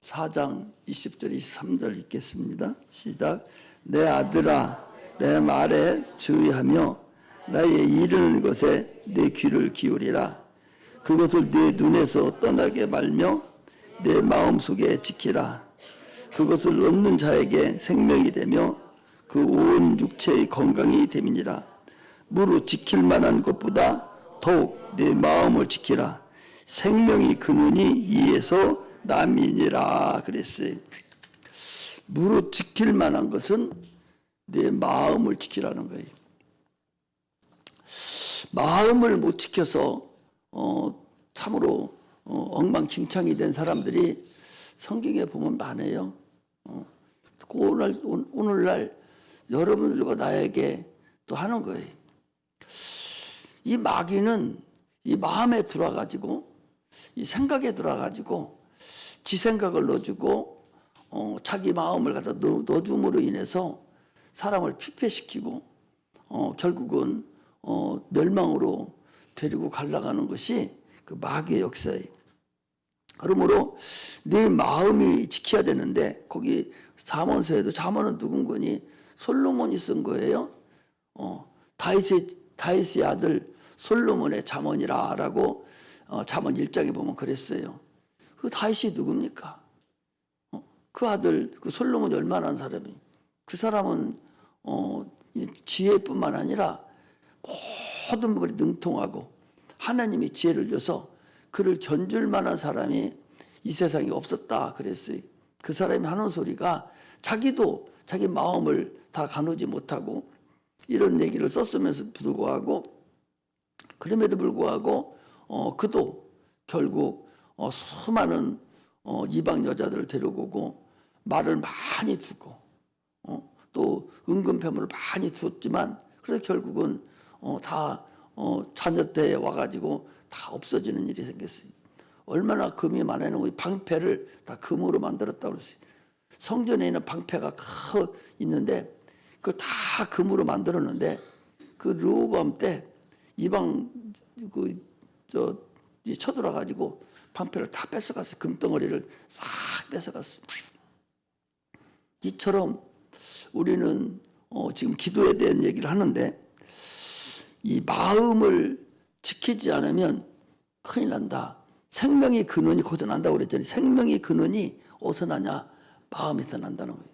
4장 20절 23절 읽겠습니다. 시작. 내 아들아 내 말에 주의하며 나의 이르는 것에 내 귀를 기울이라. 그것을 내 눈에서 떠나게 말며 내 마음속에 지키라. 그것을 얻는 자에게 생명이 되며 그 온 육체의 건강이 됨이니라. 무릇 지킬 만한 것보다 더욱 내 마음을 지키라. 생명이 근원이 이에서 남이니라 그랬어요. 무릇 지킬 만한 것은 내 마음을 지키라는 거예요. 마음을 못 지켜서 참으로 엉망진창이 된 사람들이 성경에 보면 많아요. 오늘날 여러분들과 나에게 또 하는 거예요. 이 마귀는 이 마음에 들어와가지고 이 생각에 들어와가지고 지 생각을 넣어주고 자기 마음을 갖다 넣어줌으로 인해서 사람을 피폐시키고 결국은 멸망으로 데리고 가려가는 것이 그 마귀의 역사예요. 그러므로 내 마음이 지켜야 되는데 거기 잠언서에도 잠언은 누군거니 솔로몬이 쓴 거예요. 다윗의 아들 솔로몬의 잠언이라라고 잠언 1장에 보면 그랬어요. 그 다윗이 누굽니까? 그 아들 그 솔로몬이 얼마나 한 사람이? 그 사람은 지혜뿐만 아니라 모든 부분이 능통하고 하나님이 지혜를 줘서 그를 견줄 만한 사람이 이 세상에 없었다 그랬어요. 그 사람이 하는 소리가 자기도 자기 마음을 다 가누지 못하고 이런 얘기를 썼으면서 불구하고 그럼에도 불구하고 그도 결국 수많은 이방 여자들을 데려오고 말을 많이 두고 또 은근패물을 많이 두었지만 그래서 결국은 다 자녀 때에 와가지고 다 없어지는 일이 생겼어요. 얼마나 금이 많아는 방패를 다 금으로 만들었다고 그랬어요. 성전에 있는 방패가 있는데 그걸 다 금으로 만들었는데 그 르호보암 때 이방 쳐들어가지고 방패를 다 뺏어갔어요. 금덩어리를 싹 뺏어갔어요. 이처럼 우리는 지금 기도에 대한 얘기를 하는데 이 마음을 지키지 않으면 큰일 난다. 생명의 근원이 거기서 난다고 그랬잖아요. 생명의 근원이 어디서 나냐? 마음에서 난다는 거예요.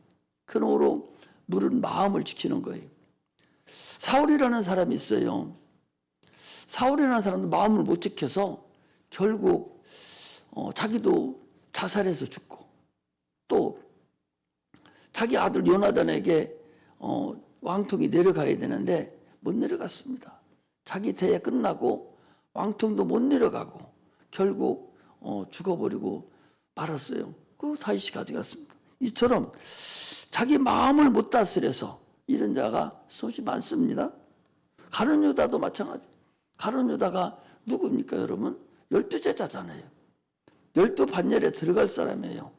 그러므로 물은 마음을 지키는 거예요. 사울이라는 사람이 있어요. 사울이라는 사람도 마음을 못 지켜서 결국 자기도 자살해서 죽고 또 자기 아들 요나단에게 왕통이 내려가야 되는데 못 내려갔습니다. 자기 대회 끝나고 왕통도 못 내려가고 결국 죽어버리고 말았어요. 그 다윗이 가져갔습니다. 이처럼 자기 마음을 못 다스려서 이런 자가 수없이 많습니다. 가룟 유다도 마찬가지. 가룟 유다가 누굽니까 여러분? 12제자잖아요. 12반열에 들어갈 사람이에요.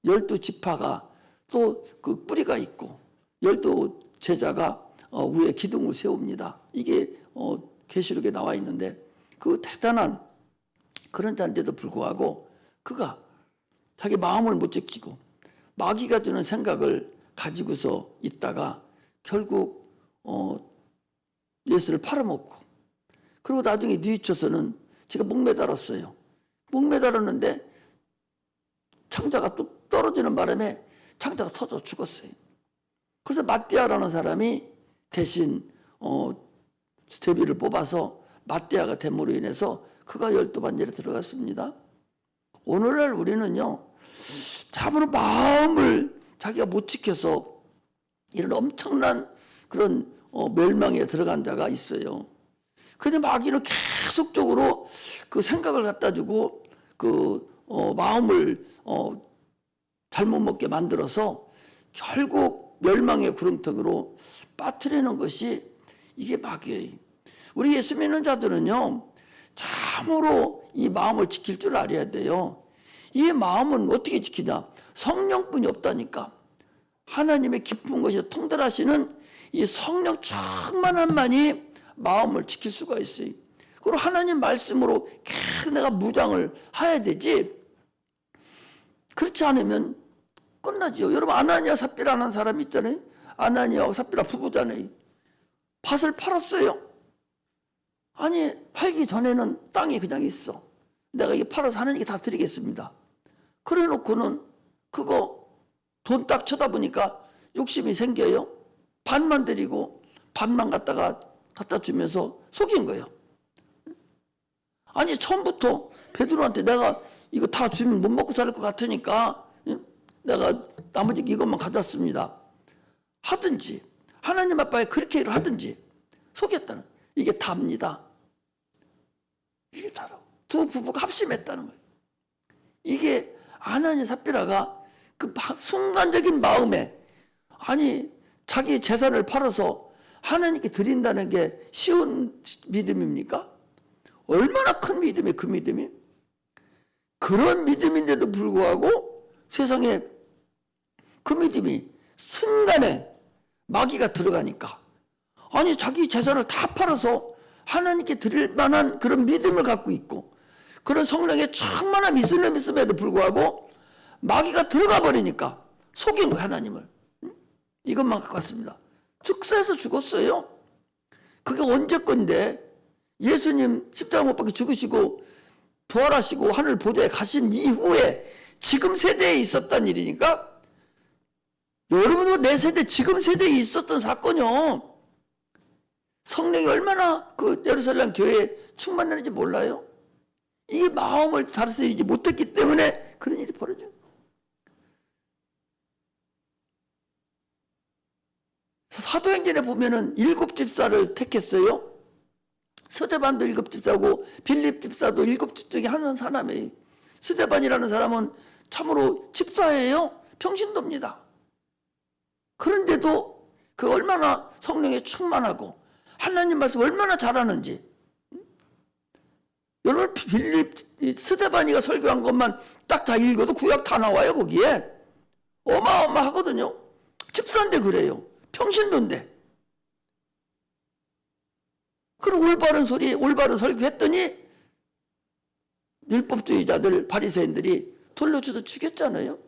12지파가 또 그 뿌리가 있고 12제자가 위에 기둥을 세웁니다. 이게 계시록에 나와 있는데 그 대단한 그런 자인데도 불구하고 그가 자기 마음을 못 지키고 마귀가 주는 생각을 가지고서 있다가 결국 예수를 팔아먹고 그리고 나중에 뉘우쳐서는 제가 목매달았어요. 목매달았는데 창자가 또 떨어지는 바람에 창자가 터져 죽었어요. 그래서 마띠아라는 사람이 대신 스테비를 뽑아서 마띠아가 됨으로 인해서 그가 12반열에 들어갔습니다. 오늘날 우리는요 참으로 마음을 자기가 못 지켜서 이런 엄청난 그런 멸망에 들어간 자가 있어요. 근데 마귀는 계속적으로 그 생각을 갖다 주고 그 마음을 잘못 먹게 만들어서 결국 멸망의 구렁텅이로 빠뜨리는 것이 이게 마귀예요. 우리 예수 믿는 자들은요 참으로 이 마음을 지킬 줄 알아야 돼요. 이 마음은 어떻게 지키냐? 성령뿐이 없다니까. 하나님의 기쁜 것이 통달하시는 이 성령 충만함만이 마음을 지킬 수가 있어요. 그리고 하나님 말씀으로 계속 내가 무장을 해야 되지. 그렇지 않으면 끝나지요. 여러분, 아나니아 삽비라는 사람이 있잖아요. 아나니아와 삽비라 부부잖아요. 밭을 팔았어요. 아니, 팔기 전에는 땅이 그냥 있어. 내가 이게 팔아서 하나님께 다 드리겠습니다. 그래 놓고는 그거 돈 딱 쳐다보니까 욕심이 생겨요. 반만 드리고 반만 갖다 주면서 속인 거예요. 아니, 처음부터 베드로한테 내가 이거 다 주면 못 먹고 살 것 같으니까 내가 나머지 이것만 가져왔습니다. 하든지 하나님 아빠에 그렇게 일을 하든지 속였다는, 이게 답니다. 이게 다라고. 두 부부가 합심했다는 거예요. 이게 아나니아 삽비라가 그 순간적인 마음에, 아니 자기 재산을 팔아서 하나님께 드린다는 게 쉬운 믿음입니까? 얼마나 큰 믿음이에요, 그 믿음이. 그런 믿음인데도 불구하고 세상에 그 믿음이 순간에 마귀가 들어가니까, 아니 자기 재산을 다 팔아서 하나님께 드릴 만한 그런 믿음을 갖고 있고 그런 성령의 충만한 믿음을 믿음에도 불구하고 마귀가 들어가 버리니까 속인 거예요, 하나님을. 이것만 갖고 왔습니다. 즉사해서 죽었어요. 그게 언제 건데, 예수님 십자가 못 박혀 죽으시고 부활하시고 하늘 보좌에 가신 이후에 지금 세대에 있었던 일이니까, 여러분도 내 세대, 지금 세대에 있었던 사건이요. 성령이 얼마나 그 예루살렘 교회에 충만했는지 몰라요? 이 마음을 다스리지 못했기 때문에 그런 일이 벌어져요. 사도행전에 보면은 7 집사를 택했어요. 스데반도 7 집사고 빌립 집사도 7 집 중에 한 사람이에요. 스데반이라는 사람은 참으로 집사예요. 평신도입니다. 그런데도 그 얼마나 성령에 충만하고 하나님 말씀 얼마나 잘하는지. 여러분, 빌립 스데반이가 설교한 것만 딱 다 읽어도 구약 다 나와요. 거기에 어마어마하거든요. 집사인데 그래요. 평신도인데. 그럼 올바른 소리, 올바른 설교했더니 율법주의자들, 바리새인들이 돌려줘서 죽였잖아요.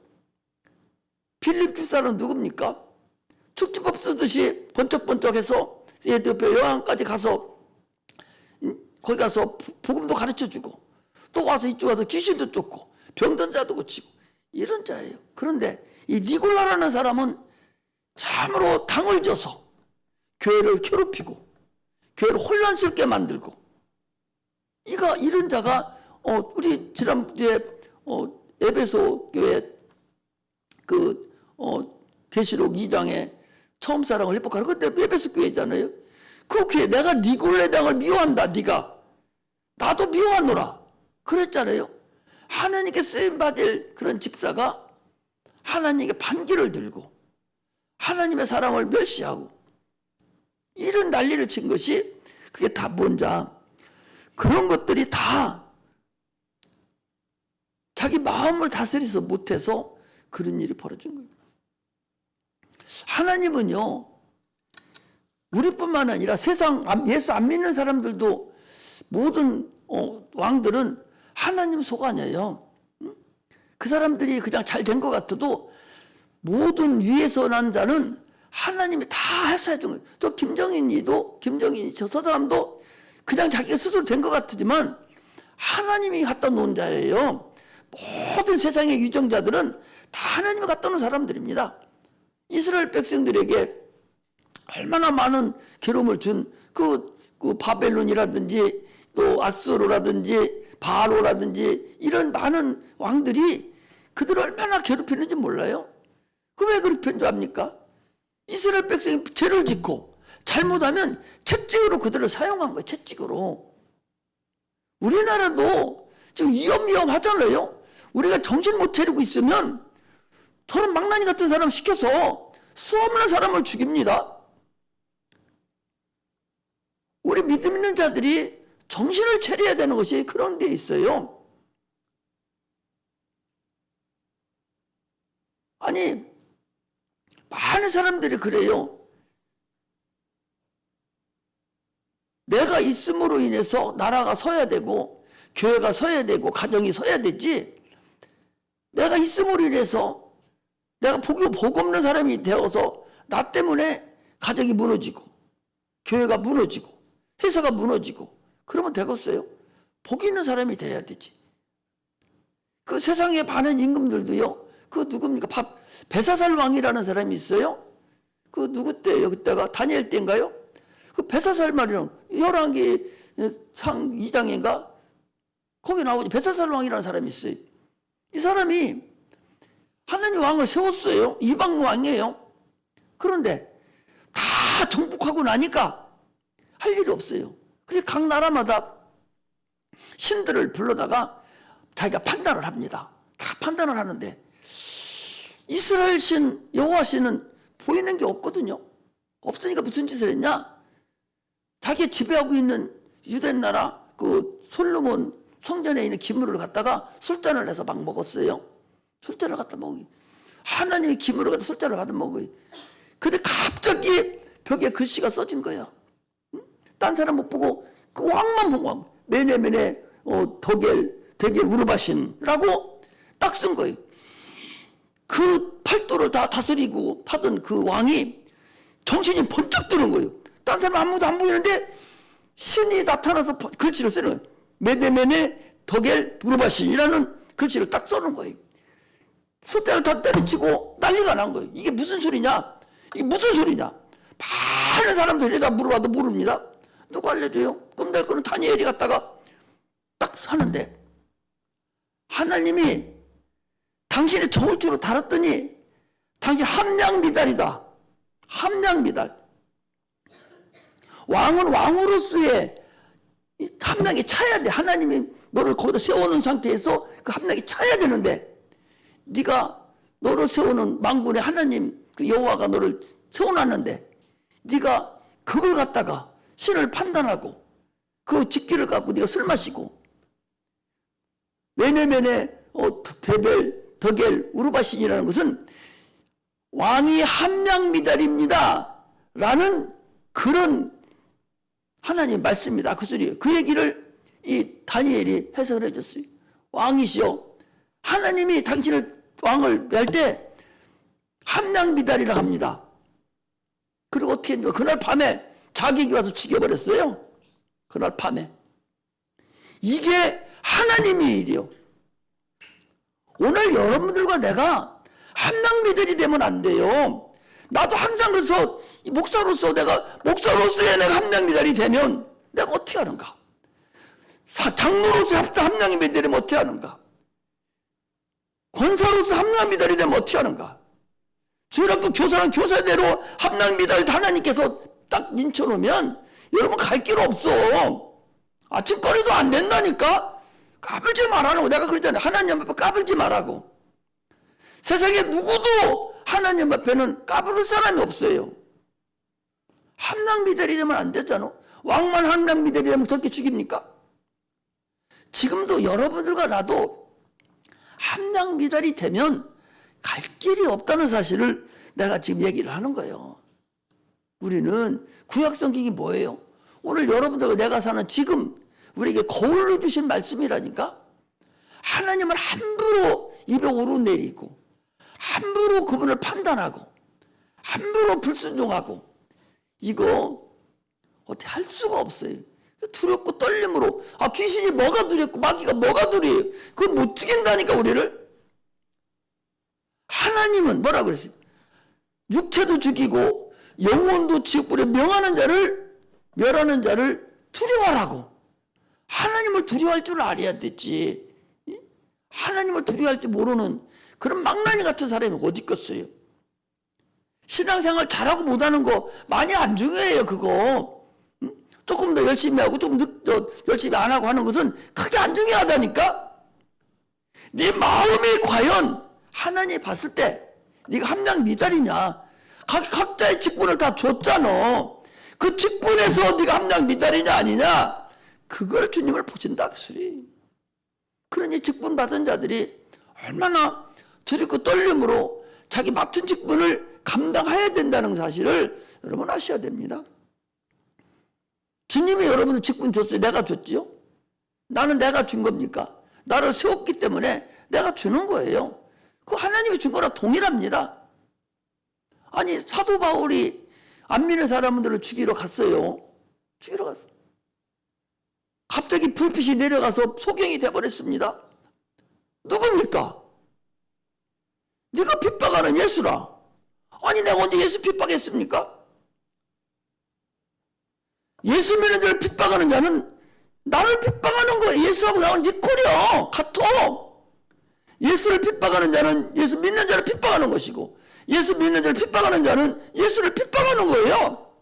빌립 집사는 누굽니까? 축지법 쓰듯이 번쩍번쩍해서 에티오피아 여왕까지 가서 거기 가서 복음도 가르쳐주고 또 와서 이쪽 와서 귀신도 쫓고 병든 자도 고치고 이런 자예요. 그런데 이 니골라라는 사람은 참으로 당을 줘서 교회를 괴롭히고 교회를 혼란스럽게 만들고, 이런 자가 우리 지난주에 에베소 교회 계시록 2장에 처음 사랑을 회복하라. 그때 에베소 교회잖아요. 그 교회 내가 니골레당을 미워한다. 네가 나도 미워하노라 그랬잖아요. 하나님께 쓰임받을 그런 집사가 하나님께 반기를 들고 하나님의 사랑을 멸시하고 이런 난리를 친 것이, 그게 다 뭔지, 그런 것들이 다 자기 마음을 다스리지 못해서 그런 일이 벌어진 거예요. 하나님은요, 우리뿐만 아니라 세상 예수 안 믿는 사람들도, 모든 왕들은 하나님 소관이에요. 그 사람들이 그냥 잘 된 것 같아도 모든 위에서 난 자는 하나님이 다 해서 해준 거예요. 또 김정인이 저 사람도 그냥 자기가 스스로 된 것 같지만 하나님이 갖다 놓은 자예요. 모든 세상의 유정자들은 다 하나님이 갖다 놓은 사람들입니다. 이스라엘 백성들에게 얼마나 많은 괴로움을 준 그 바벨론이라든지 또 아수르라든지 바로라든지 이런 많은 왕들이 그들을 얼마나 괴롭히는지 몰라요? 그 왜 그렇게 줄 압니까? 이스라엘 백성이 죄를 짓고 잘못하면 채찍으로 그들을 사용한 거예요. 채찍으로. 우리나라도 지금 위험하잖아요. 우리가 정신 못 차리고 있으면 저런 망나니 같은 사람 시켜서 수없는 사람을 죽입니다. 우리 믿음 있는 자들이 정신을 차려야 되는 것이 그런 데 있어요. 아니, 많은 사람들이 그래요. 내가 있음으로 인해서 나라가 서야 되고 교회가 서야 되고 가정이 서야 되지, 내가 있음으로 인해서 내가 복 없는 사람이 되어서 나 때문에 가정이 무너지고 교회가 무너지고 회사가 무너지고 그러면 되겠어요? 복 있는 사람이 돼야 되지. 그 세상에 많은 임금들도요. 그 누굽니까? 베사살 왕이라는 사람이 있어요. 그 누구 때예요? 그때가 다니엘 때인가요? 그 베사살 말이랑 열왕기 상 2장인가? 거기 나오죠. 베사살 왕이라는 사람이 있어요. 이 사람이 하나님 왕을 세웠어요. 이방 왕이에요. 그런데 다 정복하고 나니까 할 일이 없어요. 그래서 각 나라마다 신들을 불러다가 자기가 판단을 합니다. 다 판단을 하는데 이스라엘 신, 여호와 신은 보이는 게 없거든요. 없으니까 무슨 짓을 했냐? 자기 지배하고 있는 유대 나라 그 솔로몬 성전에 있는 기물을 갖다가 술잔을 내서 막 먹었어요. 술잔을 갖다 먹이. 하나님의 기물을 갖다 술잔을 받아 먹어요. 근데 갑자기 벽에 글씨가 써진 거야. 딴 사람 못 보고 그 왕만 보고 메네메네 더겔 우르바신이라고 딱 쓴 거예요. 그 팔도를 다 다스리고 하던 그 왕이 정신이 번쩍 드는 거예요. 딴 사람 아무도 안 보이는데 신이 나타나서 글씨를 쓰는 거예요. 메네메네 더겔 우르바신이라는 글씨를 딱 써는 거예요. 숫자를 다 때려치고 난리가 난 거예요. 이게 무슨 소리냐? 이게 무슨 소리냐? 많은 사람들이 다 물어봐도 모릅니다. 누가 알려줘요? 그럼 날 거는 다니엘이 갔다가 딱 하는데 하나님이 당신의 저울줄로 달았더니 당신 함량미달이다. 함량미달. 왕은 왕으로서의 함량이 차야 돼. 하나님이 너를 거기다 세워놓은 상태에서 그 함량이 차야 되는데 네가 너를 세우는 만군의 하나님 그 여호와가 너를 세워놨는데 네가 그걸 갖다가 신을 판단하고 그 직기를 갖고 네가 술 마시고 메네메네 더겔 우르바신이라는 것은 왕이 함량미달입니다 라는 그런 하나님 말씀입니다. 그 소리예요. 그 얘기를 이 다니엘이 해석을 해줬어요. 왕이시여 하나님이 당신을 왕을 낼 때 함량미달이라 합니다. 그리고 어떻게 했냐? 그날 밤에 자객이 와서 죽여버렸어요. 그날 밤에. 이게 하나님의 일이요. 오늘 여러분들과 내가 함량미달이 되면 안 돼요. 나도 항상 그래서 목사로서의 내가 함량미달이 되면 내가 어떻게 하는가? 장로로서 함량미달이 되면 어떻게 하는가? 권사로서 함량미달이 되면 어떻게 하는가? 주일학교 교사는 교사대로 함량미달 하나님께서 딱 인쳐놓으면 여러분 갈 길 없어. 아침거리도 안 된다니까? 까불지 말라고. 내가 그러잖아요. 하나님 앞에 까불지 말라고. 세상에 누구도 하나님 앞에는 까부를 사람이 없어요. 함량미달이 되면 안 되잖아. 왕만 함량미달이 되면 저렇게 죽입니까? 지금도 여러분들과 나도 함량미달이 되면 갈 길이 없다는 사실을 내가 지금 얘기를 하는 거예요. 우리는 구약성경이 뭐예요? 오늘 여러분들과 내가 사는 지금 우리에게 거울로 주신 말씀이라니까. 하나님을 함부로 입에 오르내리고 함부로 그분을 판단하고 함부로 불순종하고 이거 어떻게 할 수가 없어요. 두렵고 떨림으로 귀신이 뭐가 두렵고 마귀가 뭐가 두려워요. 그걸 못 죽인다니까 우리를. 하나님은 뭐라 그랬어요? 육체도 죽이고 영혼도 지옥불에 멸하는 자를 두려워하라고. 하나님을 두려워할 줄 알아야 되지. 하나님을 두려워할 줄 모르는 그런 망나니 같은 사람이 어디 있겠어요. 신앙생활 잘하고 못하는 거 많이 안 중요해요. 그거 조금 더 열심히 하고 좀 열심히 안 하고 하는 것은 크게 안 중요하다니까. 네 마음이 과연 하나님이 봤을 때 네가 함량미달이냐. 각자의 직분을 다 줬잖아. 그 직분에서 네가 함량미달이냐 아니냐 그걸 주님을 보신다 그 소리. 그러니 직분 받은 자들이 얼마나 두렵고 떨림으로 자기 맡은 직분을 감당해야 된다는 사실을 여러분 아셔야 됩니다. 주님이 여러분을 직분 줬어요. 내가 줬지요. 나는 내가 준 겁니까? 나를 세웠기 때문에 내가 주는 거예요. 그 하나님이 준 거랑 동일합니다. 아니 사도 바울이 안 믿는 사람들을 죽이러 갔어요. 죽이러 갔어요. 갑자기 불빛이 내려가서 소경이 돼버렸습니다. 누굽니까? 네가 핍박하는 예수라. 아니 내가 언제 예수 핍박했습니까? 예수 믿는 자를 핍박하는 자는 나를 핍박하는 거예요. 예수하고 나는 니콜이요. 카톡. 예수를 핍박하는 자는 예수 믿는 자를 핍박하는 것이고, 예수 믿는 자를 핍박하는 자는 예수를 핍박하는 거예요.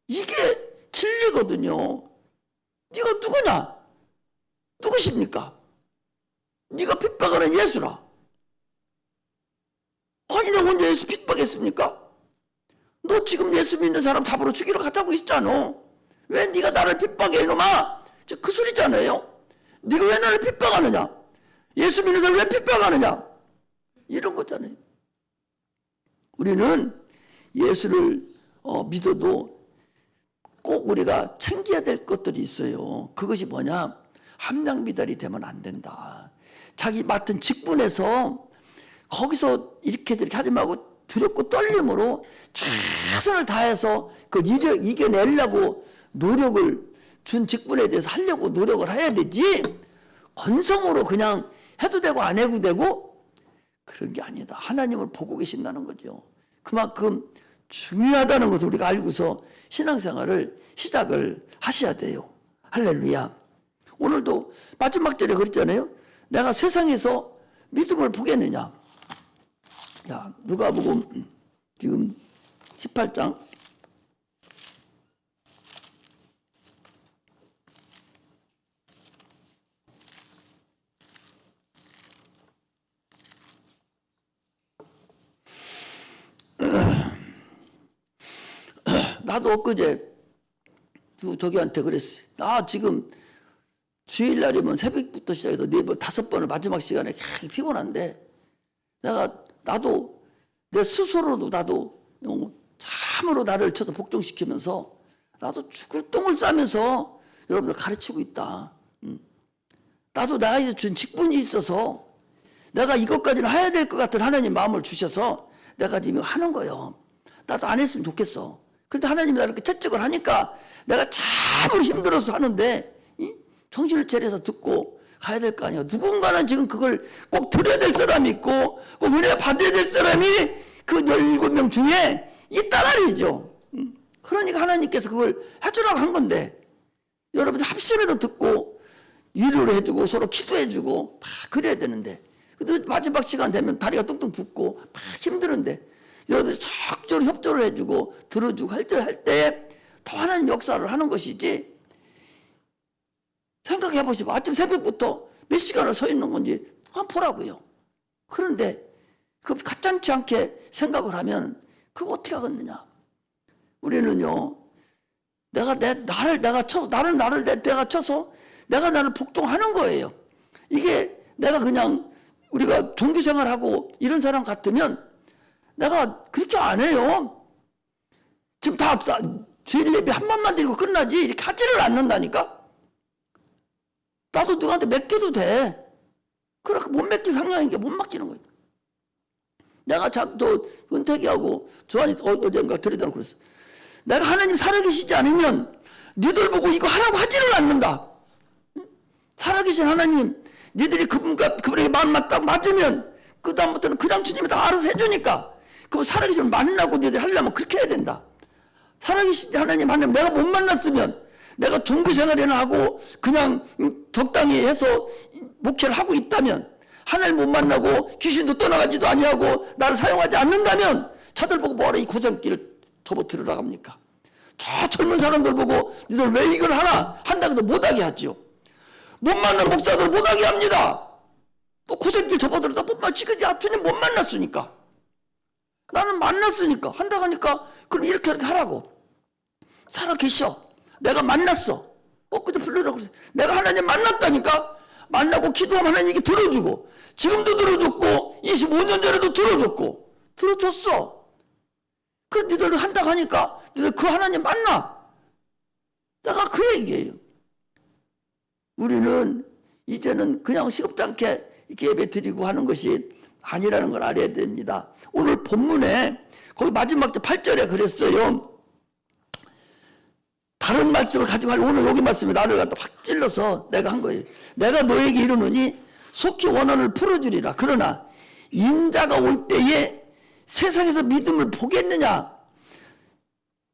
이게 진리거든요. 네가 누구냐? 누구십니까? 네가 핍박하는 예수라. 아니 내가 언제 예수 핍박했습니까? 너 지금 예수 믿는 사람 잡으러 죽이러 갔다고 있잖아. 왜 네가 나를 핍박해 이놈아? 그 소리잖아요. 네가 왜 나를 핍박하느냐? 예수 믿는 사람 왜 핍박하느냐? 이런 거잖아요. 우리는 예수를 믿어도 꼭 우리가 챙겨야 될 것들이 있어요. 그것이 뭐냐? 함량미달이 되면 안 된다. 자기 맡은 직분에서 거기서 이렇게 저렇게 하지 말고 두렵고 떨림으로 최선을 다해서 그걸 이겨내려고 노력을 준 직분에 대해서 하려고 노력을 해야 되지, 건성으로 그냥 해도 되고 안 해도 되고 그런 게 아니다. 하나님을 보고 계신다는 거죠. 그만큼 중요하다는 것을 우리가 알고서 신앙생활을 시작을 하셔야 돼요. 할렐루야. 오늘도 마지막 절에 그랬잖아요. 내가 세상에서 믿음을 보겠느냐. 야, 누가복음 지금 18장 나도 엊그제 저기한테 그랬어요. 나 지금 주일날이면 새벽부터 시작해서 4번, 5번을 마지막 시간에 피곤한데 나도 내 스스로도 나도 참으로 나를 쳐서 복종시키면서 나도 죽을 똥을 싸면서 여러분들 가르치고 있다. 나도 나에게 준 직분이 있어서 내가 이것까지는 해야 될 것 같은 하나님 마음을 주셔서 내가 지금 하는 거예요. 나도 안 했으면 좋겠어. 그런데 하나님이 나를 이렇게 채찍을 하니까 내가 참으로 힘들어서 하는데 정신을 차려서 듣고 가야 될 거 아니야. 누군가는 지금 그걸 꼭 들어야 될 사람이 있고 꼭 은혜 받아야 될 사람이 그 17명 중에 있단 말이죠. 그러니까 하나님께서 그걸 해주라고 한 건데 여러분들 합심해서 듣고 위로를 해주고 서로 기도해주고 막 그래야 되는데 마지막 시간 되면 다리가 뚱뚱 붓고 막 힘드는데 여러분들 적절히 협조를 해주고 들어주고 할 때 더 하나님 역사를 하는 것이지. 생각해 보시고 아침 새벽부터 몇 시간을 서 있는 건지 한번 보라고요. 그런데 그 가짠치 않게 생각을 하면 그거 어떻게 하겠느냐. 우리는요, 내가 쳐서 내가 나를 복종하는 거예요. 이게 내가 그냥 우리가 종교생활하고 이런 사람 같으면 내가 그렇게 안 해요. 지금 다 주일 예배 한 번만 드리고 끝나지 이렇게 하지를 않는다니까. 나도 누구한테 맡겨도 돼. 그렇게 못 맡길 상황인 게 못 맡기는 거예요. 내가 또 은택이하고 조한이 어젠가 들이다 그랬어. 내가 하나님 살아계시지 않으면 너희들 보고 이거 하라고 하지를 않는다. 살아계신 하나님, 너희들이 그분에게 마음 맞으면 그 다음부터는 그냥 주님이 다 알아서 해주니까 그럼 살아계신 만나고 너희들 하려면 그렇게 해야 된다. 살아계신 하나님 만나면 내가 못 만났으면 내가 종교생활이나 하고 그냥 적당히 해서 목회를 하고 있다면 하나님 못 만나고 귀신도 떠나가지도 아니하고 나를 사용하지 않는다면 저들 보고 뭐하러 이 고생길을 접어들으라고 합니까? 저 젊은 사람들 보고 너희들 왜 이걸 하나? 한다고 해도 못하게 하지요. 못 만난 목사들 못하게 합니다. 또 고생길 접어들어다 못 만나지. 주님 못 만났으니까. 나는 만났으니까 한다고 하니까 그럼 이렇게 하라고. 살아계셔. 내가 만났어. 그때 불러라고 그랬어. 내가 하나님 만났다니까. 만나고 기도하면 하나님이 들어주고 지금도 들어줬고 25년 전에도 들어줬고 들어줬어. 그럼 너희들 한다고 하니까 너희들 그 하나님 만나. 내가 그 얘기예요. 우리는 이제는 그냥 시급지 않게 이렇게 예배 드리고 하는 것이 아니라는 걸 알아야 됩니다. 오늘 본문에 거기 마지막 8절에 그랬어요. 다른 말씀을 가지고 오늘 여기 말씀에 나를 갖다 확 찔러서 내가 한 거예요. 내가 너에게 이르노니 속히 원한을 풀어주리라. 그러나 인자가 올 때에 세상에서 믿음을 보겠느냐?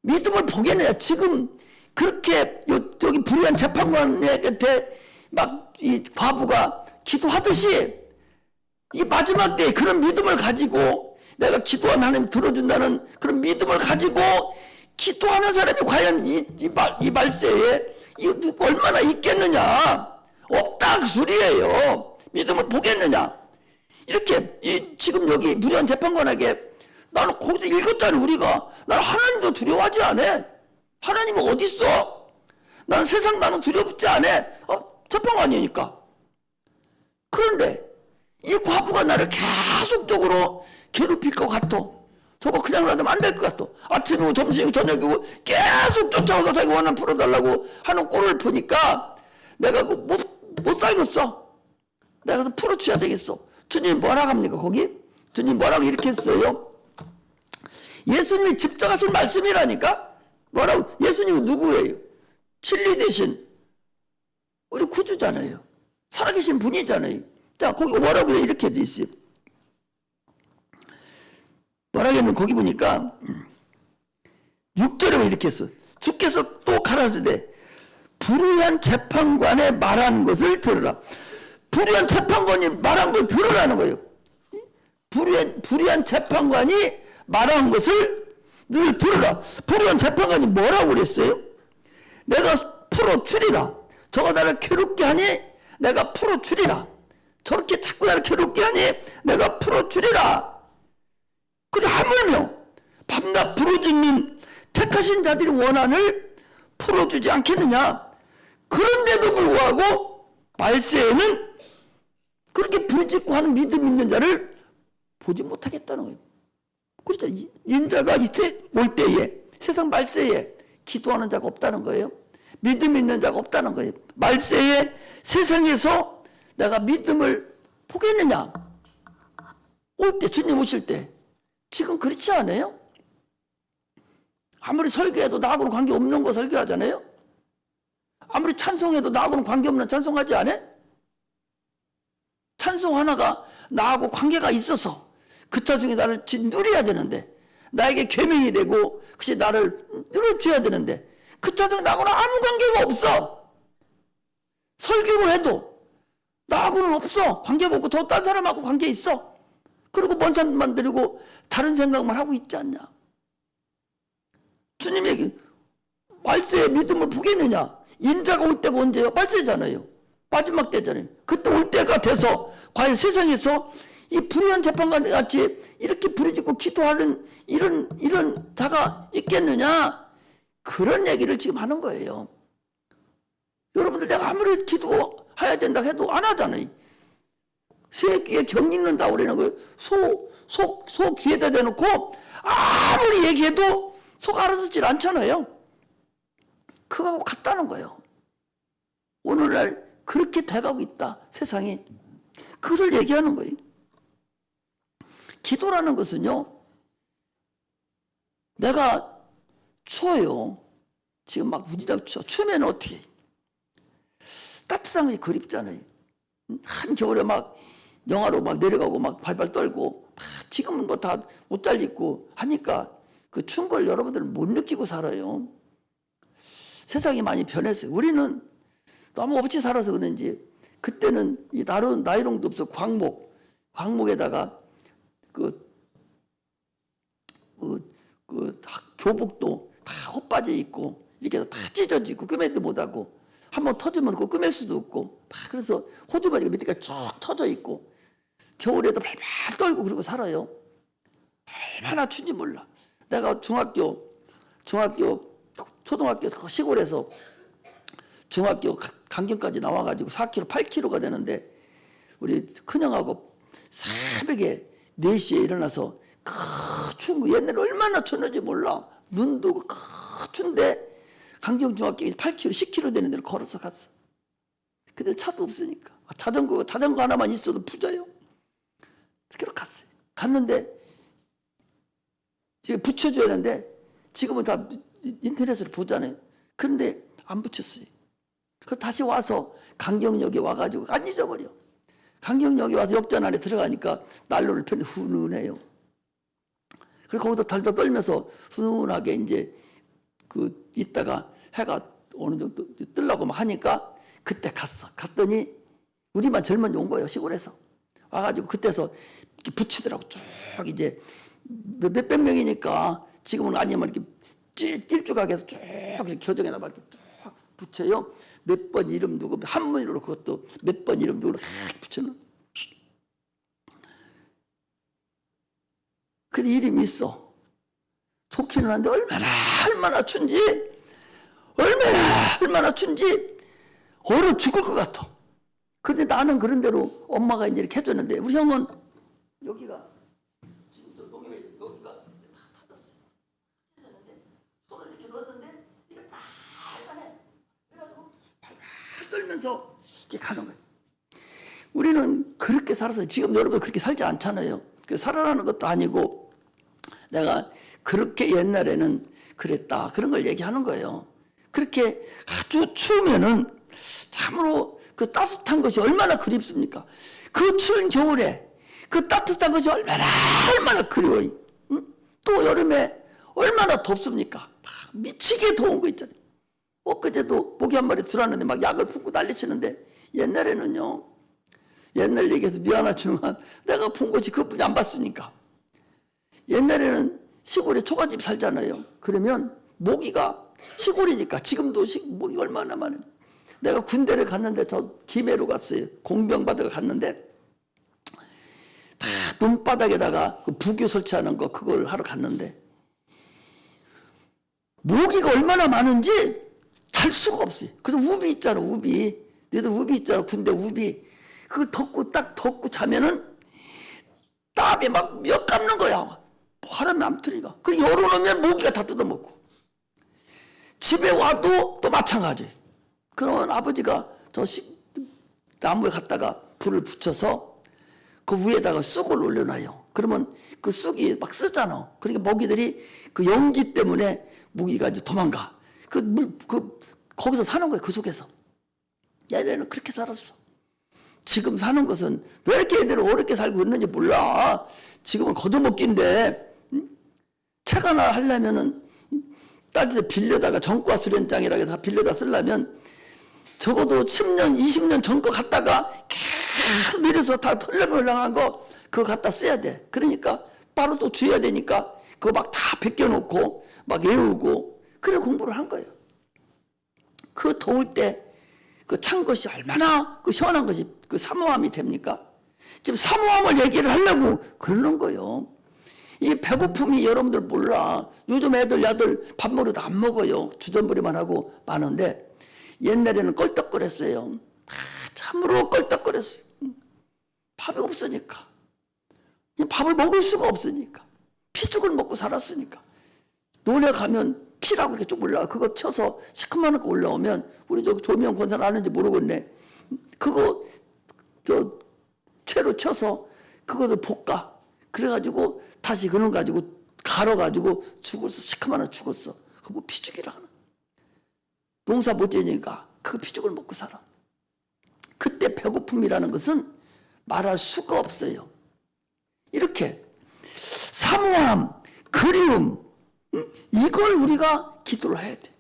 믿음을 보겠느냐? 지금 그렇게 여기 불의한 재판관의 곁에 막 이 과부가 기도하듯이 이 마지막 때에 그런 믿음을 가지고 내가 기도하면 하나님 들어준다는 그런 믿음을 가지고 기도하는 사람이 과연 이 말세에 얼마나 있겠느냐? 없다 그 소리예요. 믿음을 보겠느냐? 이렇게 지금 여기 불의한 재판관에게 나는 거기서 읽었잖아. 우리가 나는 하나님도 두려워하지 않아. 하나님은 어디 있어? 나는 세상 나는 두렵지 않아. 재판관이니까. 그런데 이 과부가 나를 계속적으로 괴롭힐 것 같아. 저거 그냥 놔두면 안 될 것 같아. 아침이고 점심이고 저녁이고 계속 쫓아와서 자기 원한 풀어달라고 하는 꼴을 보니까 내가 못 살겠어. 내가 그래서 풀어줘야 되겠어. 주님 뭐라고 합니까 거기? 주님 뭐라고 이렇게 했어요? 예수님이 직접 하신 말씀이라니까? 뭐라고? 예수님은 누구예요? 진리 대신 우리 구주잖아요. 살아계신 분이잖아요. 자, 거기 뭐라고 이렇게 돼 있어요. 뭐라고 했는 거기 보니까 6절에 이렇게 했어. 주께서 또 가라사대 불의한 재판관의 말한 것을 들으라. 불의한 재판관이 말한 걸 들으라는 거예요. 불의한 재판관이 말한 것을 늘 들으라. 불의한 재판관이 뭐라고 그랬어요? 내가 풀어주리라. 저가 나를 괴롭게 하니 내가 풀어주리라. 저렇게 자꾸 나를 괴롭게 하니 내가 풀어주리라. 그래 하물며 밤낮 부르짖는 택하신 자들의 원한을 풀어주지 않겠느냐. 그런데도 불구하고 말세에는 그렇게 부르짖고 하는 믿음 있는 자를 보지 못하겠다는 거예요. 그렇죠. 인자가 올 때에 세상 말세에 기도하는 자가 없다는 거예요. 믿음 있는 자가 없다는 거예요. 말세에 세상에서 내가 믿음을 보겠느냐? 올 때, 주님 오실 때. 지금 그렇지 않아요? 아무리 설교해도 나하고는 관계없는 거 설교하잖아요? 아무리 찬송해도 나하고는 관계없는 찬송하지 않아? 찬송 하나가 나하고 관계가 있어서 그 찬송이 나를 누려야 되는데 나에게 계명이 되고 그것이 나를 누려줘야 되는데 그 찬송이 나하고는 아무 관계가 없어. 설교를 해도 나하고는 없어. 관계가 없고 더 딴 사람하고 관계 있어. 그리고 먼 산만 들이고 다른 생각만 하고 있지 않냐. 주님에게 말세의 믿음을 보겠느냐. 인자가 올 때가 언제요? 말세잖아요. 마지막 때잖아요. 그때 올 때가 돼서 과연 세상에서 이 불의한 재판관 같이 이렇게 부르짖고 기도하는 이런 자가 있겠느냐. 그런 얘기를 지금 하는 거예요. 여러분들 내가 아무리 기도해야 된다 해도 안 하잖아요. 새끼에 경 읽는다고 그러는 거예요. 소 귀에다 대놓고 아무리 얘기해도 속 알아듣질 않잖아요. 그거하고 같다는 거예요. 오늘날 그렇게 돼가고 있다. 세상이. 그것을 얘기하는 거예요. 기도라는 것은요. 내가 추워요. 지금 막 무지장 추워. 추우면 어떻게 해? 따뜻한 것이 그립잖아요. 한겨울에 막 영하로 막 내려가고 막 발발 떨고 지금은 뭐 다 못 잘 입고 하니까 그 추운 걸 여러분들은 못 느끼고 살아요. 세상이 많이 변했어요. 우리는 너무 없이 살아서 그런지 그때는 이 나이롱도 없어. 광목에다가 교복도 다 헛빠져 있고 이렇게 해서 다 찢어지고 꿰매도 못하고 한번 터지면 그 꿰맬 수도 없고 그래서 호주머니가 밑에까지 쭉 터져 있고 겨울에도 발발 떨고 그러고 살아요. 얼마나 춘지 몰라. 내가 초등학교 시골에서 중학교 강경까지 나와가지고 4km, 8km가 되는데 우리 큰형하고 새벽에 4시에 일어나서 추운 거 옛날에 얼마나 췄는지 몰라. 눈도 추운데 강경중학교 8km, 10km 되는 데를 걸어서 갔어. 근데 차도 없으니까. 자전거 하나만 있어도 부자요. 그렇게 갔어요. 갔는데 지금 붙여줘야 하는데 지금은 다 인터넷으로 보잖아요. 그런데 안 붙였어요. 그래서 다시 와서 강경역에 와가지고 안 잊어버려. 강경역에 와서 역전 안에 들어가니까 난로를 폈는데 훈훈해요. 그리고 거기서 달달 떨면서 훈훈하게 이제 그 있다가 해가 어느 정도 뜨려고 막 하니까 그때 갔더니 우리만 젊은이 온 거예요. 시골에서 와가지고 그때서 이렇게 붙이더라고. 쭉 이제 몇백 명이니까 지금은 아니면 이렇게 찔쭉하게 해서 쭉 교정에다 막 이렇게 쭉 붙여요. 몇 번 이름 누구 한 번으로 그것도 몇 번 이름 누구로 붙여는. 근데 이름이 있어. 좋기는 한데 얼마나 춘지 얼마나 춘지 얼어 죽을 것 같아. 그런데 나는 그런 대로 엄마가 이제 이렇게 해줬는데 우리 형은 여기가 지금 저 농협에 여기가 다 닫았어. 해줬는데 손을 이렇게 넣었는데 이게 빨간해. 그래가지고 팔팔 떨면서 이렇게 가는 거예요. 우리는 그렇게 살았어요. 지금 여러분 그렇게 살지 않잖아요. 살아라는 것도 아니고 내가 그렇게 옛날에는 그랬다. 그런 걸 얘기하는 거예요. 그렇게 아주 추우면은 참으로 그 따뜻한 것이 얼마나 그립습니까? 그 추운 겨울에 그 따뜻한 것이 얼마나 그리워요. 응? 또 여름에 얼마나 덥습니까? 미치게 더운 거 있잖아요. 엊그제도 모기 한 마리 들어왔는데 막 약을 품고 난리치는데 옛날에는요. 옛날 얘기해서 미안하지만 내가 본 것이 그것뿐이 안 봤으니까. 옛날에는 시골에 초가집 살잖아요. 그러면 모기가 시골이니까 지금도 모기가 얼마나 많아요. 내가 군대를 갔는데 저 김해로 갔어요. 공병받으러 갔는데 다 눈바닥에다가 그 부교 설치하는 거 그걸 하러 갔는데 모기가 얼마나 많은지 잘 수가 없어요. 그래서 우비 있잖아. 우비. 너희들 우비 있잖아. 군대 우비. 그걸 덮고 자면은 땀이 막 몇 감는 거야. 막 바람이 안 틀리가. 그리고 열어놓으면 모기가 다 뜯어먹고. 집에 와도 또 마찬가지. 그러면 아버지가 저 나무에 갖다가 불을 붙여서 그 위에다가 쑥을 올려놔요. 그러면 그 쑥이 막 쓰잖아. 그러니까 모기들이 그 연기 때문에 모기가 이제 도망가. 거기서 사는 거예요. 그 속에서. 예전에는 그렇게 살았어. 지금 사는 것은 왜 이렇게 애들은 어렵게 살고 있는지 몰라. 지금은 거두먹기인데 책 하나 하려면은 따지서 빌려다가 전과 수련장이라고 해서 빌려다 쓰려면 적어도 10년, 20년 전 거 갖다가 계속 내려서 다 털렁털렁한 거 그거 갖다 써야 돼. 그러니까 바로 또 줘야 되니까 그거 막 다 벗겨놓고 막 외우고 그래 공부를 한 거예요. 그 더울 때 그 찬 것이 얼마나 그 시원한 것이 그 사모함이 됩니까? 지금 사모함을 얘기를 하려고 그러는 거예요. 이 배고픔이 여러분들 몰라. 요즘 야들 밥 먹어도 안 먹어요. 주전부리만 하고 많은데 옛날에는 껄떡거렸어요. 참으로 껄떡거렸어요. 밥이 없으니까. 밥을 먹을 수가 없으니까. 피죽을 먹고 살았으니까. 논에 가면 피라고 이렇게 좀 올라와. 그거 쳐서 시커먼 거 올라오면 우리 저 조미영 권사는 아는지 모르겠네. 그거 저 채로 쳐서 그거를 볶아. 그래가지고 다시 그놈 가지고 갈아가지고 죽었어. 시커먼 거 죽었어. 그거 뭐 피죽이라 하나. 농사 못 지니까 그 피죽을 먹고 살아. 그때 배고픔이라는 것은 말할 수가 없어요. 이렇게 사모함, 그리움 이걸 우리가 기도를 해야 돼.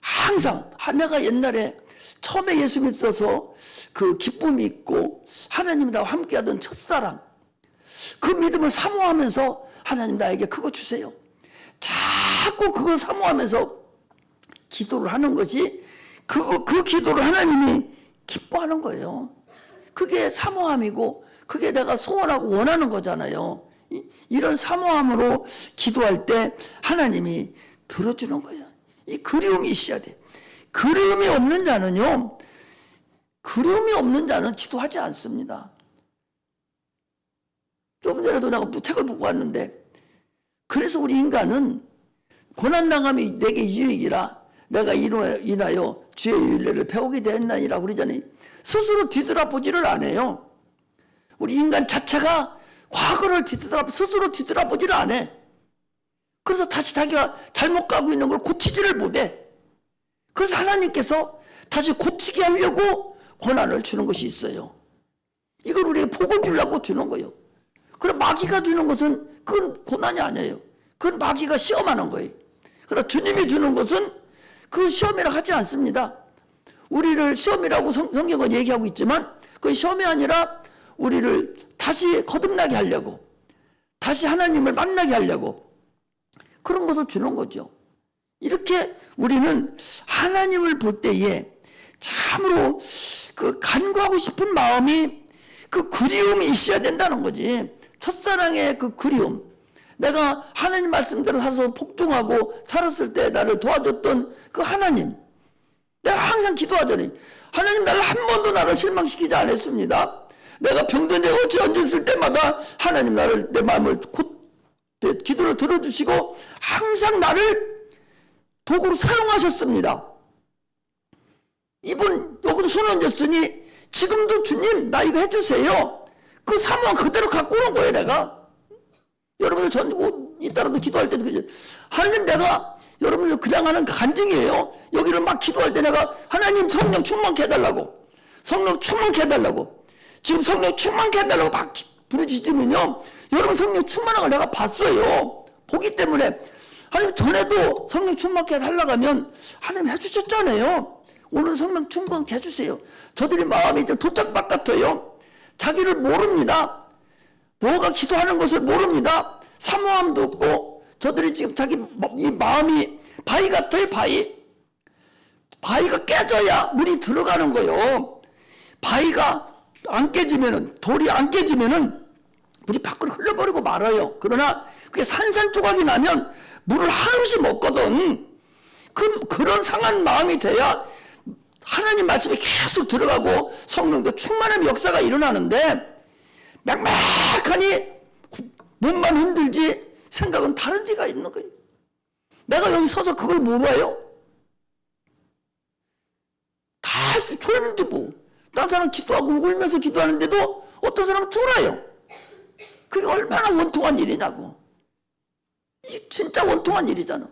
항상 내가 옛날에 처음에 예수 믿어서 그 기쁨이 있고 하나님 나와 함께하던 첫사랑 그 믿음을 사모하면서 하나님 나에게 그거 주세요. 자꾸 그거 사모하면서 기도를 하는 것이 그 기도를 하나님이 기뻐하는 거예요. 그게 사모함이고 그게 내가 소원하고 원하는 거잖아요. 이런 사모함으로 기도할 때 하나님이 들어주는 거예요. 이 그리움이 있어야 돼. 그리움이 없는 자는요. 그리움이 없는 자는 기도하지 않습니다. 좀 전에도 내가 책을 보고 왔는데 그래서 우리 인간은 고난당함이 내게 유익이라 내가 인하여 주의 윤례를 배우게 되었나니라 그러잖아요. 스스로 뒤돌아보지를 안 해요. 우리 인간 자체가 과거를 스스로 뒤돌아보지를 않아. 그래서 다시 자기가 잘못 가고 있는 걸 고치지를 못해. 그래서 하나님께서 다시 고치게 하려고 고난을 주는 것이 있어요. 이걸 우리에게 복을 주려고 주는 거예요. 그럼 마귀가 주는 것은 그건 고난이 아니에요. 그건 마귀가 시험하는 거예요. 그러나 주님이 주는 것은 그 시험이라고 하지 않습니다. 우리를 시험이라고 성경은 얘기하고 있지만 그 시험이 아니라 우리를 다시 거듭나게 하려고, 다시 하나님을 만나게 하려고 그런 것을 주는 거죠. 이렇게 우리는 하나님을 볼 때에 참으로 그 간구하고 싶은 마음이, 그 그리움이 있어야 된다는 거지. 첫사랑의 그 그리움, 내가 하나님 말씀대로 살아서 복종하고 살았을 때 나를 도와줬던 그 하나님, 내가 항상 기도하더니 하나님 나를 한 번도 나를 실망시키지 않았습니다. 내가 병든 데 어찌 얹었을 때마다 하나님 나를, 내 마음을 기도를 들어주시고 항상 나를 도구로 사용하셨습니다. 이분 여기도 손 얹었으니 지금도 주님 나 이거 해주세요. 그 사모함 그대로 갖고 오는 거예요. 내가 여러분들 전 이따라도 기도할 때도 그러죠. 하나님 내가 여러분들 그냥 하는 간증이에요. 여기를 막 기도할 때 내가 하나님 성령 충만케 해달라고, 성령 충만케 해달라고, 지금 성령 충만케 해달라고 막 부르짖으면요, 여러분 성령 충만한 걸 내가 봤어요. 보기 때문에 하나님 전에도 성령 충만케 해달라고 하면 하나님 해주셨잖아요. 오늘 성령 충만케 해주세요. 저들이 마음이 이제 도착박 같아요. 자기를 모릅니다. 뭐가 기도하는 것을 모릅니다. 사모함도 없고, 저들이 지금 자기 이 마음이 바위 같아요. 바위가 깨져야 물이 들어가는 거예요. 바위가 안 깨지면은, 돌이 안 깨지면은 물이 밖으로 흘러버리고 말아요. 그러나 그게 산산조각이 나면 물을 한없이 먹거든. 그런 상한 마음이 돼야 하나님 말씀이 계속 들어가고 성령도 충만한 역사가 일어나는데, 막막하니 몸만 흔들지 생각은 다른 데가 있는 거예요. 내가 여기 서서 그걸 몰라요? 다 할 수 졸는데 뭐. 딴 사람 기도하고 울면서 기도하는데도 어떤 사람은 졸아요. 그게 얼마나 원통한 일이냐고. 이게 진짜 원통한 일이잖아.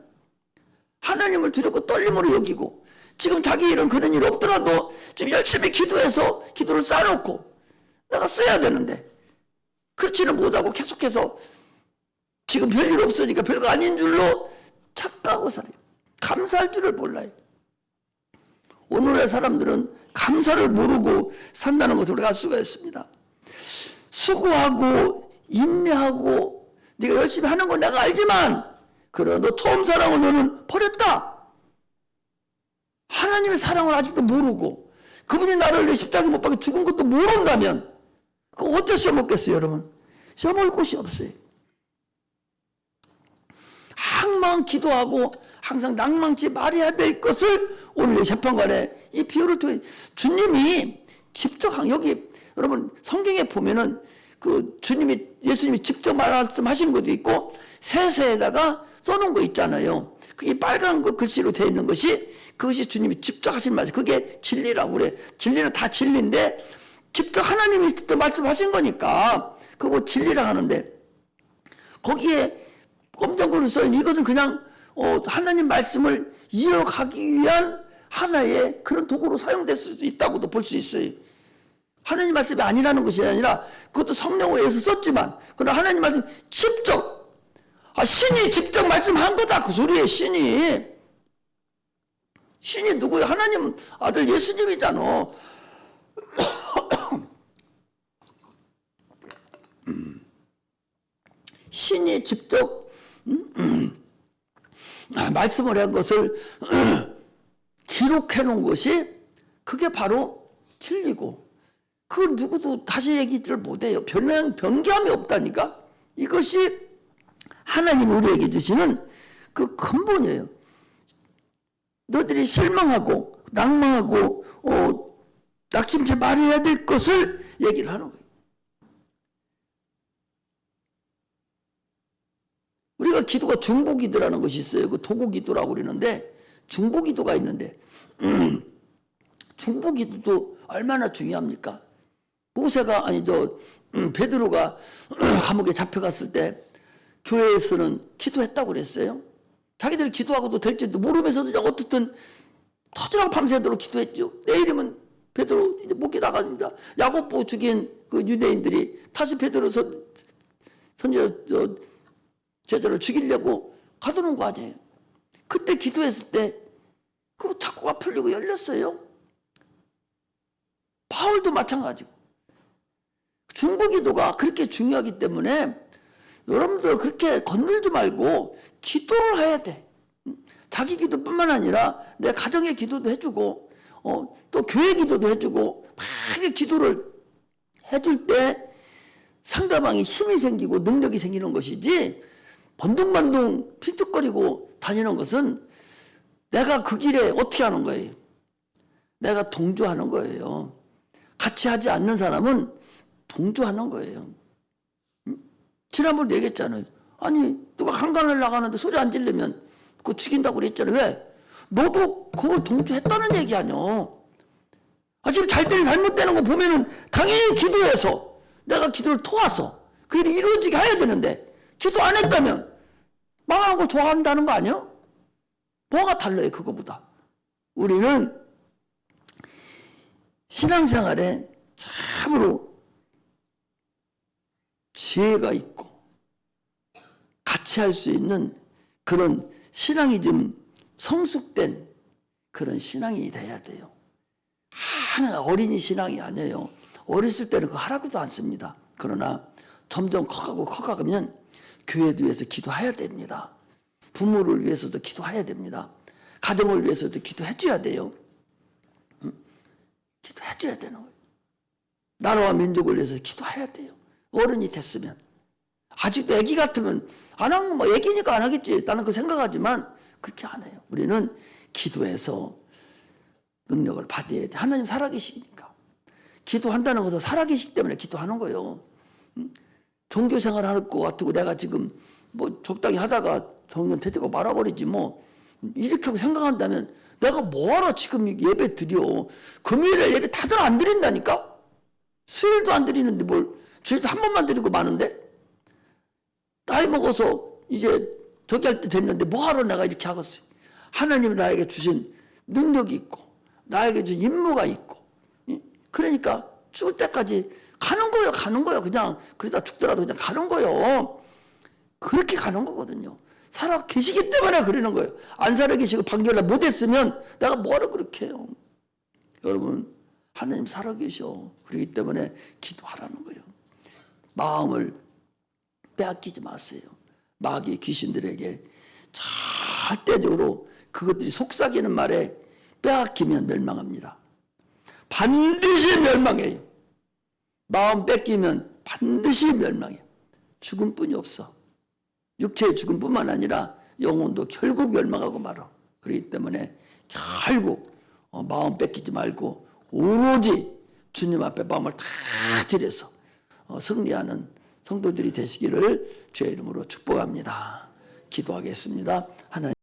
하나님을 두렵고 떨림으로 여기고, 지금 자기 일은 그런 일 없더라도 지금 열심히 기도해서 기도를 쌓아놓고 내가 써야 되는데 그렇지는 못하고 계속해서 지금 별일 없으니까 별거 아닌 줄로 착각하고 살아요. 감사할 줄을 몰라요. 오늘의 사람들은 감사를 모르고 산다는 것을 우리가 알 수가 있습니다. 수고하고 인내하고 네가 열심히 하는 건 내가 알지만, 그러나 너 처음 사랑을 너는 버렸다. 하나님의 사랑을 아직도 모르고 그분이 나를 십자가에 못 박혀 죽은 것도 모른다면 그거 어떻게 시험 먹겠어요, 여러분? 시험 볼 곳이 없어요. 항상 기도하고 항상 낭망치 말해야 될 것을 오늘 재판관에 이 비유를 통해 주님이 직접, 여기 여러분 성경에 보면은 그 예수님이 직접 말씀하신 것도 있고 세세에다가 써놓은 거 있잖아요. 그게 빨간 거 글씨로 되어 있는 것이, 그것이 주님이 직접 하신 말씀. 그게 진리라고 그래. 진리는 다 진리인데 직접 하나님이 직접 말씀하신 거니까 그거 진리라고 하는데, 거기에 검정글로 써있는 이것은 그냥 하나님 말씀을 이어가기 위한 하나의 그런 도구로 사용될 수 있다고도 볼 수 있어요. 하나님 말씀이 아니라는 것이 아니라 그것도 성령에 의해서 썼지만, 그러나 하나님 말씀 직접, 신이 직접 말씀한 거다 그 소리예요. 신이 누구예요? 하나님 아들 예수님이잖아. 신이 직접 말씀을 한 것을 기록해 놓은 것이, 그게 바로 진리고, 그걸 누구도 다시 얘기를 못해요. 변경함이 없다니까. 이것이 하나님 우리에게 주시는 그 근본이에요. 너들이 실망하고 낭망하고 낙심치 말해야 될 것을 얘기를 하는 거예요. 우리가 기도가 중보기도라는 것이 있어요. 그 도구기도라고 그러는데, 중보기도가 있는데 중보기도도 얼마나 중요합니까? 모세가 베드로가 감옥에 잡혀갔을 때 교회에서는 기도했다고 그랬어요. 자기들이 기도하고도 될지도 모르면서도 그냥 어떻든 터지랑 밤새도록 기도했죠. 내일이면 베드로 이제 못 나갑니다. 야곱 보고 죽인 그 유대인들이 다시 베드로 제자를 죽이려고 가두는 거 아니에요. 그때 기도했을 때 그 착고가 풀리고 열렸어요. 바울도 마찬가지고. 중보기도가 그렇게 중요하기 때문에 여러분들 그렇게 건들지 말고 기도를 해야 돼. 자기 기도뿐만 아니라 내 가정의 기도도 해주고 또 교회 기도도 해주고 막 기도를 해줄 때 상대방이 힘이 생기고 능력이 생기는 것이지 번둥번둥 삐죽거리고 다니는 것은 내가 그 길에 어떻게 하는 거예요? 내가 동조하는 거예요. 같이 하지 않는 사람은 동조하는 거예요. 지난번에 얘기했잖아요. 아니 누가 강간을 나가는데 소리 안 지르면 그거 죽인다고 그랬잖아요. 왜? 너도 그걸 동조했다는 얘기 아니야. 지금 잘 되는 잘못되는 거 보면은 당연히 기도해서 내가 기도를 도와서 그 일이 이루어지게 해야 되는데 기도 안 했다면 망한 걸 좋아한다는 거 아니야? 뭐가 달라요 그거보다. 우리는 신앙생활에 참으로 지혜가 있고 같이 할 수 있는 그런 신앙이 좀 성숙된 그런 신앙이 돼야 돼요. 하나 어린이 신앙이 아니에요. 어렸을 때는 그거 하라고도 안 씁니다. 그러나 점점 커가면 교회를 위해서 기도해야 됩니다. 부모를 위해서도 기도해야 됩니다. 가정을 위해서도 기도해줘야 돼요. 기도해줘야 되는 거예요. 나라와 민족을 위해서 기도해야 돼요. 어른이 됐으면. 아직도 애기 같으면 안 하면 뭐 애기니까 안 하겠지. 나는 그 생각하지만 그렇게 안 해요. 우리는 기도해서 능력을 받아야 돼. 하나님 살아계시니까. 기도한다는 것은 살아계시기 때문에 기도하는 거예요. 종교 생활 할 것 같고 내가 지금 뭐 적당히 하다가 정년 퇴직하고 말아버리지 뭐 이렇게 생각한다면 내가 뭐하러 지금 예배 드려. 금요일에 예배 다들 안 드린다니까. 수요일도 안 드리는데 뭘 주일도 한 번만 드리고 마는데 나이 먹어서 이제 저기 할 때 됐는데 뭐하러 내가 이렇게 하겠어요. 하나님이 나에게 주신 능력이 있고 나에게 주신 임무가 있고 그러니까 죽을 때까지 가는 거예요. 그냥 그러다 죽더라도 그냥 가는 거예요. 그렇게 가는 거거든요. 살아 계시기 때문에 그러는 거예요. 안 살아 계시고 판결을 못했으면 내가 뭐하러 그렇게 해요. 여러분 하나님 살아 계셔. 그렇기 때문에 기도하라는 거예요. 마음을 빼앗기지 마세요. 마귀 귀신들에게 절대적으로 그것들이 속삭이는 말에 빼앗기면 멸망합니다. 반드시 멸망해요. 마음 뺏기면 반드시 멸망해요. 죽음뿐이 없어. 육체의 죽음뿐만 아니라 영혼도 결국 멸망하고 말아. 그렇기 때문에 결국 마음 뺏기지 말고 오로지 주님 앞에 마음을 다 들여서 승리하는 성도들이 되시기를 주의 이름으로 축복합니다. 기도하겠습니다. 하나님.